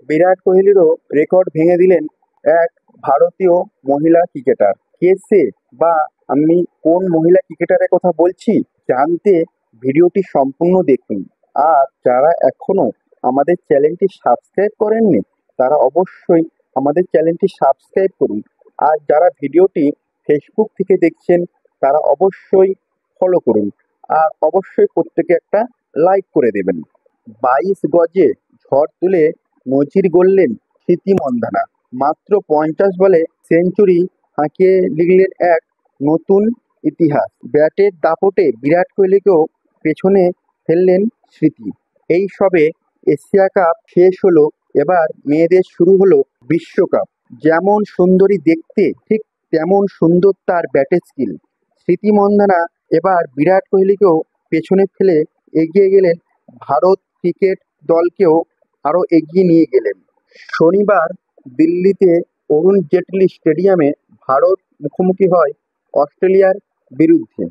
বিরাট কোহলিরও record ভেঙে দিলেন এক ভারতীয় মহিলা ক্রিকেটার। কে সে, বা আমি কোন মহিলা ক্রিকেটারের কথা বলছি জানতে ভিডিওটি সম্পূর্ণ দেখুন। আর যারা এখনো আমাদের চ্যানেলটি সাবস্ক্রাইব করেননি তারা অবশ্যই আমাদের চ্যানেলটি সাবস্ক্রাইব করুন। আর যারা ভিডিওটি ফেসবুক থেকে দেখছেন তারা অবশ্যই ফলো করুন। আর অবশ্যই প্রত্যেকে একটা লাইক করে দেবেন। 22 গজে ঝড় তুলে নজির গড়লেন স্মৃতি মন্ধানা। মাত্র 50 বলে সেঞ্চুরি হাঁকিয়ে লিখলেন এক নতুন ইতিহাস। ব্যাটের দাপটে বিরাট কোহলিকেও পেছনে ফেললেন স্মৃতি। এই সবে এশিয়া কাপ শেষ হলো, এবার মেয়েদের শুরু হলো বিশ্বকাপ। যেমন সুন্দরী দেখতে ঠিক তেমন সুন্দর তার ব্যাটের স্কিল। স্মৃতি মন্ধানা এবার বিরাট কোহলিকেও পেছনে ফেলে এগিয়ে গেলেন, ভারত ক্রিকেট দলকেও আরও এগিয়ে নিয়ে গেলেন। শনিবার দিল্লিতে অরুণ জেটলি স্টেডিয়ামে ভারত মুখোমুখি হয় অস্ট্রেলিয়ার বিরুদ্ধে।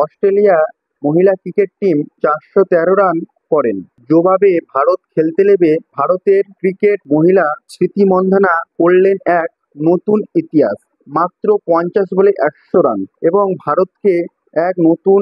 অস্ট্রেলিয়া মহিলা ক্রিকেট টিম 413 রান করেন। জবাবে ভারত খেলতে নেমে ভারতের ক্রিকেট মহিলা স্মৃতি মন্ধানা করলেন এক নতুন ইতিহাস। মাত্র 50 বলে 100 রান এবং ভারতকে এক নতুন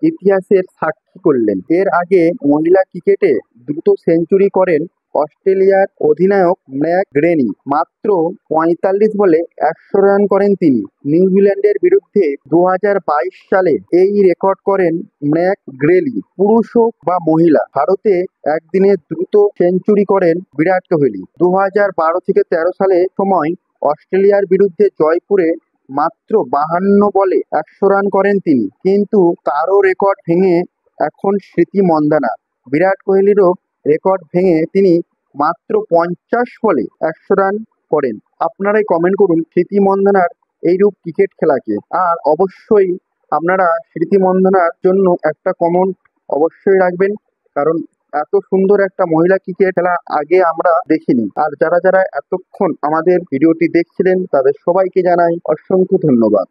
ইতিহাসের সাক্ষী করলেন। এর আগে মহিলা ক্রিকেটে দ্রুত সেঞ্চুরি করেন অস্ট্রেলিয়ার অধিনায়ক ম্যাক গ্রেনি। মাত্র 45 বলে 100 রান করেন তিনি। নিউজিল্যান্ডের বিরুদ্ধে 2022 সালে এই রেকর্ড করেন ম্যাক গ্রেলি। পুরুষ হোক বা মহিলা, ভারতে একদিনে দ্রুত সেঞ্চুরি করেন বিরাট কোহলি। 2012 থেকে 13 সালে সময় অস্ট্রেলিয়ার বিরুদ্ধে জয়পুরে মাত্র 52 বলে 100 রান করেন তিনি। কিন্তু তারও রেকর্ড ভেঙে এখন স্মৃতি মন্ধানা। বিরাট কোহলিরও রেকর্ড ভেঙে তিনি মাত্র 50 বলে 100 রান করেন। আপনারাই কমেন্ট করুন স্মৃতি মন্ধানার এইরূপ ক্রিকেট খেলাকে। আর অবশ্যই আপনারা স্মৃতি মন্ধানার জন্য একটা কমেন্ট অবশ্যই রাখবেন, কারণ এত সুন্দর একটা মহিলা ক্রিকেট খেলা আগে আমরা দেখিনি। আর যারা যারা এতক্ষণ আমাদের ভিডিওটি দেখছিলেন তাদের সবাইকে জানাই অসংখ্য ধন্যবাদ।